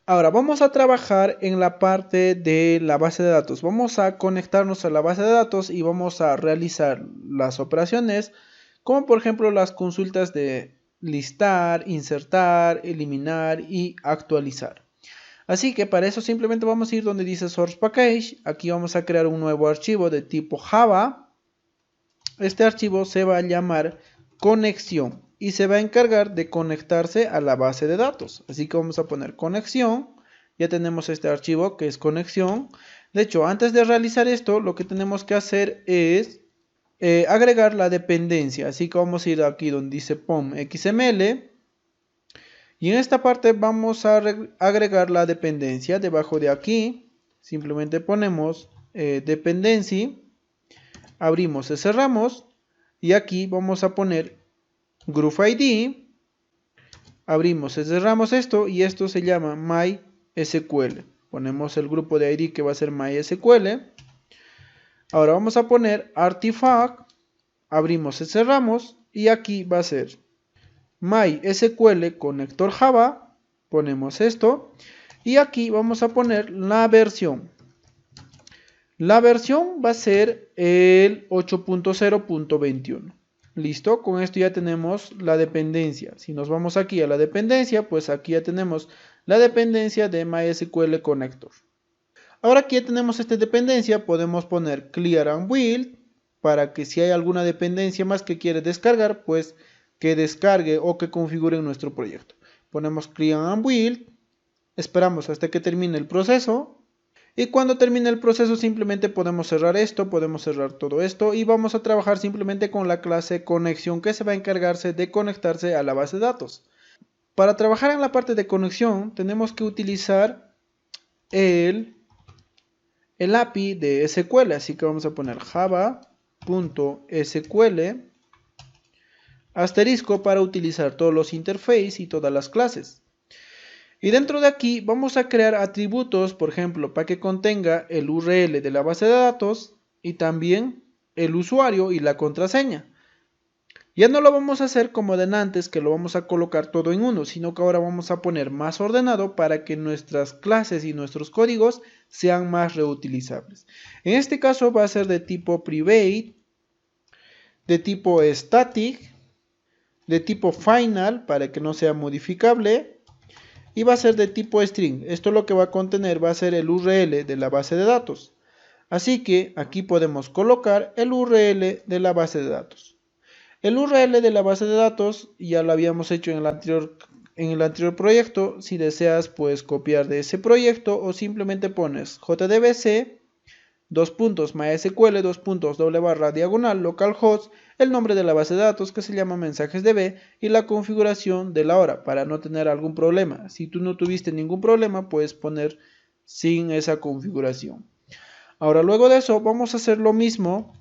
Ahora vamos a trabajar en la parte de la base de datos. Vamos a conectarnos a la base de datos y vamos a realizar las operaciones como por ejemplo las consultas de listar, insertar, eliminar y actualizar. Así que para eso simplemente vamos a ir donde dice Source Package. Aquí vamos a crear un nuevo archivo de tipo Java. Este archivo se va a llamar conexión y se va a encargar de conectarse a la base de datos. Así que vamos a poner conexión. Ya tenemos este archivo que es conexión. De hecho, antes de realizar esto, lo que tenemos que hacer es agregar la dependencia. Así que vamos a ir aquí donde dice POM XML. Y en esta parte vamos a agregar la dependencia. Debajo de aquí, simplemente ponemos dependency. Abrimos y cerramos. Y aquí vamos a poner Group ID. Abrimos y cerramos esto y esto se llama MySQL. Ponemos el grupo de ID que va a ser MySQL. Ahora vamos a poner Artifact. Abrimos y cerramos y aquí va a ser MySQL Connector Java. Ponemos esto y aquí vamos a poner la versión. La versión va a ser el 8.0.21. Listo, con esto ya tenemos la dependencia. Si nos vamos aquí a la dependencia, pues aquí ya tenemos la dependencia de MySQL Connector. Ahora que ya tenemos esta dependencia, podemos poner clear and build para que si hay alguna dependencia más que quiere descargar, pues que descargue o que configure en nuestro proyecto. Ponemos clear and build, esperamos hasta que termine el proceso. Y cuando termine el proceso simplemente podemos cerrar esto, podemos cerrar todo esto y vamos a trabajar simplemente con la clase conexión que se va a encargarse de conectarse a la base de datos. Para trabajar en la parte de conexión tenemos que utilizar el API de SQL, así que vamos a poner java.sql asterisco para utilizar todos los interfaces y todas las clases. Y dentro de aquí vamos a crear atributos, por ejemplo, para que contenga el URL de la base de datos y también el usuario y la contraseña. Ya no lo vamos a hacer como de antes, que lo vamos a colocar todo en uno, sino que ahora vamos a poner más ordenado para que nuestras clases y nuestros códigos sean más reutilizables. En este caso va a ser de tipo private, de tipo static, de tipo final para que no sea modificable. Y va a ser de tipo string. Esto lo que va a contener va a ser el URL de la base de datos. Así que aquí podemos colocar el URL de la base de datos. El URL de la base de datos ya lo habíamos hecho en el anterior proyecto. Si deseas puedes copiar de ese proyecto o simplemente pones jdbc .mysql // localhost, el nombre de la base de datos que se llama mensajesdb y la configuración de la hora para no tener algún problema. Si tú no tuviste ningún problema puedes poner sin esa configuración. Ahora luego de eso vamos a hacer lo mismo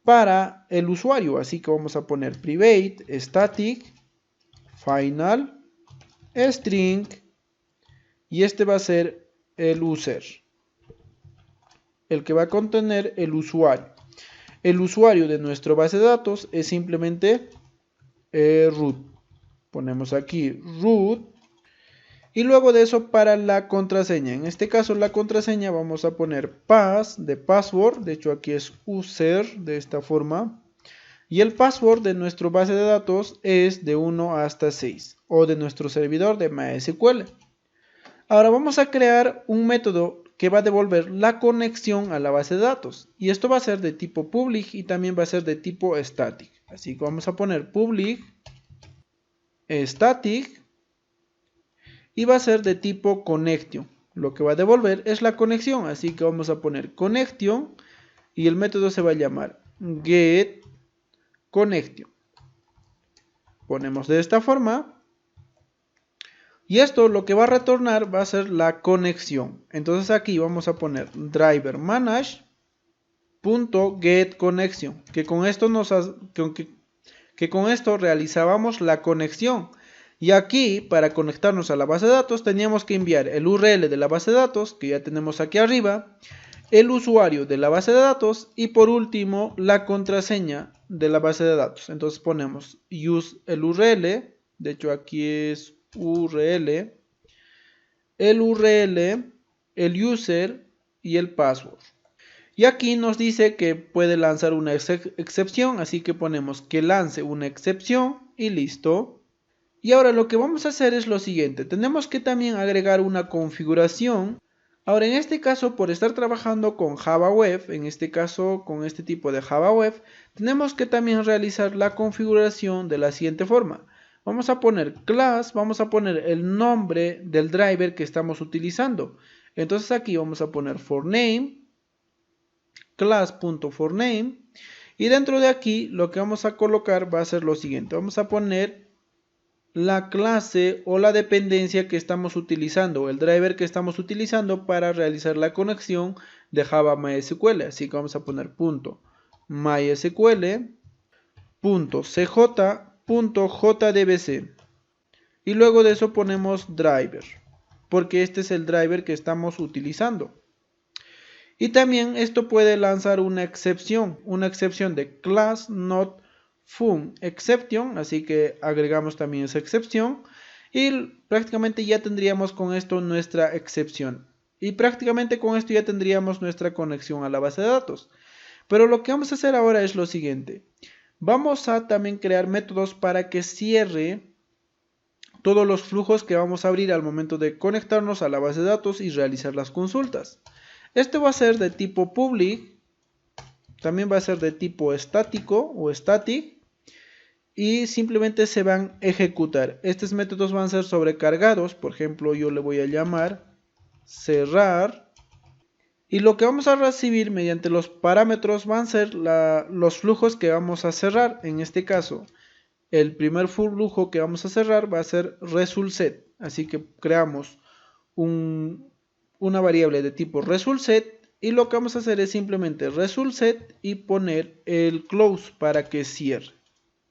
para el usuario, así que vamos a poner private static final string y este va a ser el user, el que va a contener el usuario. El usuario de nuestra base de datos es simplemente root. Ponemos aquí root. Y luego de eso para la contraseña. En este caso la contraseña vamos a poner pass de password. De hecho aquí es user de esta forma. Y el password de nuestra base de datos es de 1 hasta 6. O de nuestro servidor de MySQL. Ahora vamos a crear un método que va a devolver la conexión a la base de datos. Y esto va a ser de tipo public y también va a ser de tipo static. Así que vamos a poner public static y va a ser de tipo connection. Lo que va a devolver es la conexión. Así que vamos a poner connection y el método se va a llamar getConnection. Ponemos de esta forma. Y esto lo que va a retornar va a ser la conexión. Entonces aquí vamos a poner driver manage.getConnection, que con esto realizábamos la conexión. Y aquí para conectarnos a la base de datos teníamos que enviar el URL de la base de datos, que ya tenemos aquí arriba, el usuario de la base de datos y por último la contraseña de la base de datos. Entonces ponemos use el URL, de hecho aquí es URL el URL, el user y el password. Y aquí nos dice que puede lanzar una excepción, así que ponemos que lance una excepción y listo. Y ahora lo que vamos a hacer es lo siguiente, tenemos que también agregar una configuración. Ahora en este caso, por estar trabajando con Java Web, en este caso con este tipo de Java Web, tenemos que también realizar la configuración de la siguiente forma. Vamos a poner class, vamos a poner el nombre del driver que estamos utilizando. Entonces aquí vamos a poner forName, class.forName, y dentro de aquí lo que vamos a colocar va a ser lo siguiente. Vamos a poner la clase o la dependencia que estamos utilizando, el driver que estamos utilizando para realizar la conexión de Java MySQL. Así que vamos a poner .mysql.cj.jdbc y luego de eso ponemos driver, porque este es el driver que estamos utilizando. Y también esto puede lanzar una excepción de class not found exception, así que agregamos también esa excepción y prácticamente ya tendríamos con esto nuestra excepción. Y prácticamente con esto ya tendríamos nuestra conexión a la base de datos. Pero lo que vamos a hacer ahora es lo siguiente. Vamos a también crear métodos para que cierre todos los flujos que vamos a abrir al momento de conectarnos a la base de datos y realizar las consultas. Este va a ser de tipo public, también va a ser de tipo estático o static y simplemente se van a ejecutar. Estos métodos van a ser sobrecargados, por ejemplo yo le voy a llamar cerrar y lo que vamos a recibir mediante los parámetros van a ser los flujos que vamos a cerrar. En este caso el primer flujo que vamos a cerrar va a ser resultSet, así que creamos una variable de tipo resultSet y lo que vamos a hacer es simplemente resultSet y poner el close para que cierre.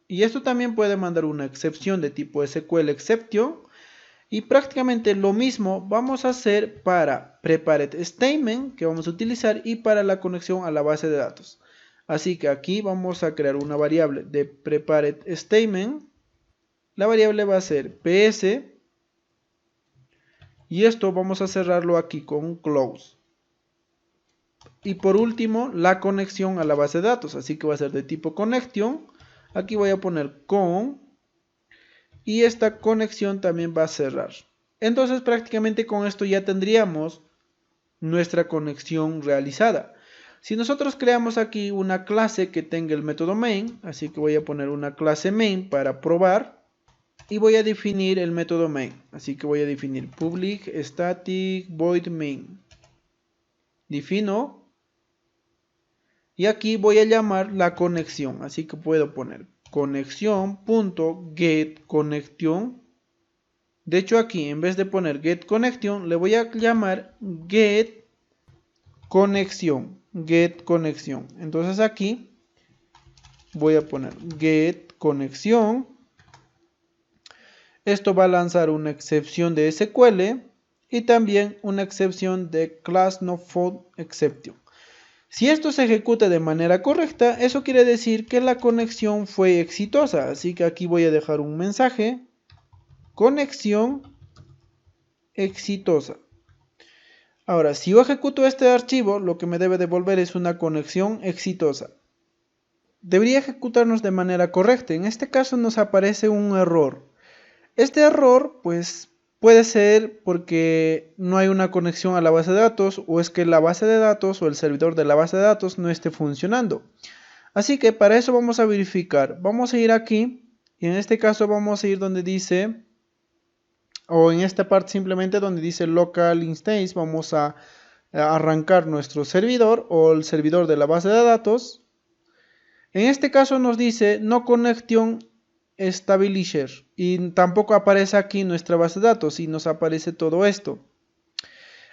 Y esto también puede mandar una excepción de tipo SQL exception y prácticamente lo mismo vamos a hacer para prepared statement que vamos a utilizar y para la conexión a la base de datos. Así que aquí vamos a crear una variable de prepared statement. La variable va a ser ps y esto vamos a cerrarlo aquí con un close. Y por último, la conexión a la base de datos. Así que va a ser de tipo connection. Aquí voy a poner con. Y esta conexión también va a cerrar. Entonces prácticamente con esto ya tendríamos nuestra conexión realizada. Si nosotros creamos aquí una clase que tenga el método main. Así que voy a poner una clase main para probar. Y voy a definir el método main. Así que voy a definir public static void main. Defino. Y aquí voy a llamar la conexión. Así que puedo poner conexión.getConnection. De hecho aquí en vez de poner getConnection le voy a llamar getConnection. Entonces aquí voy a poner getConnection. Esto va a lanzar una excepción de SQL y también una excepción de class not found exception. Si esto se ejecuta de manera correcta, eso quiere decir que la conexión fue exitosa. Así que aquí voy a dejar un mensaje. Conexión exitosa. Ahora, si yo ejecuto este archivo, lo que me debe devolver es una conexión exitosa. Debería ejecutarnos de manera correcta. En este caso nos aparece un error. Este error, pues, puede ser porque no hay una conexión a la base de datos o es que la base de datos o el servidor de la base de datos no esté funcionando. Así que para eso vamos a verificar. Vamos a ir aquí y en este caso vamos a ir donde dice, o en esta parte simplemente donde dice local instance, vamos a arrancar nuestro servidor o el servidor de la base de datos. En este caso nos dice no connection establisher y tampoco aparece aquí nuestra base de datos y nos aparece todo esto.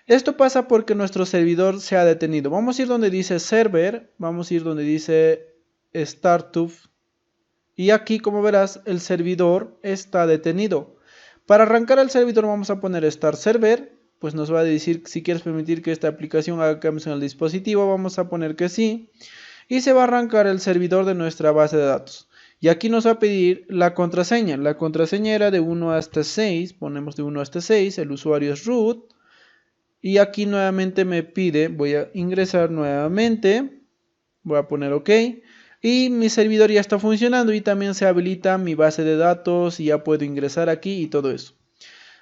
Esto pasa porque nuestro servidor se ha detenido. Vamos a ir donde dice server, vamos a ir donde dice startup y aquí como verás el servidor está detenido. Para arrancar el servidor vamos a poner start server, pues nos va a decir si quieres permitir que esta aplicación haga cambios en el dispositivo, vamos a poner que sí y se va a arrancar el servidor de nuestra base de datos. Y aquí nos va a pedir la contraseña. La contraseña era de 1 hasta 6. Ponemos de 1 hasta 6. El usuario es root. Y aquí nuevamente me pide, voy a ingresar nuevamente, voy a poner OK. Y mi servidor ya está funcionando y también se habilita mi base de datos y ya puedo ingresar aquí y todo eso.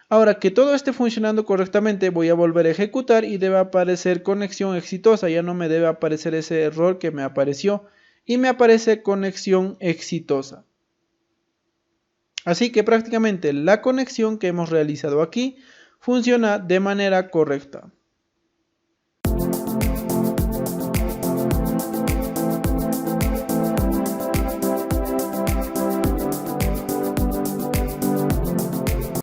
Ahora que todo esté funcionando correctamente, voy a volver a ejecutar y debe aparecer conexión exitosa. Ya no me debe aparecer ese error que me apareció y me aparece conexión exitosa. Así que prácticamente la conexión que hemos realizado aquí funciona de manera correcta.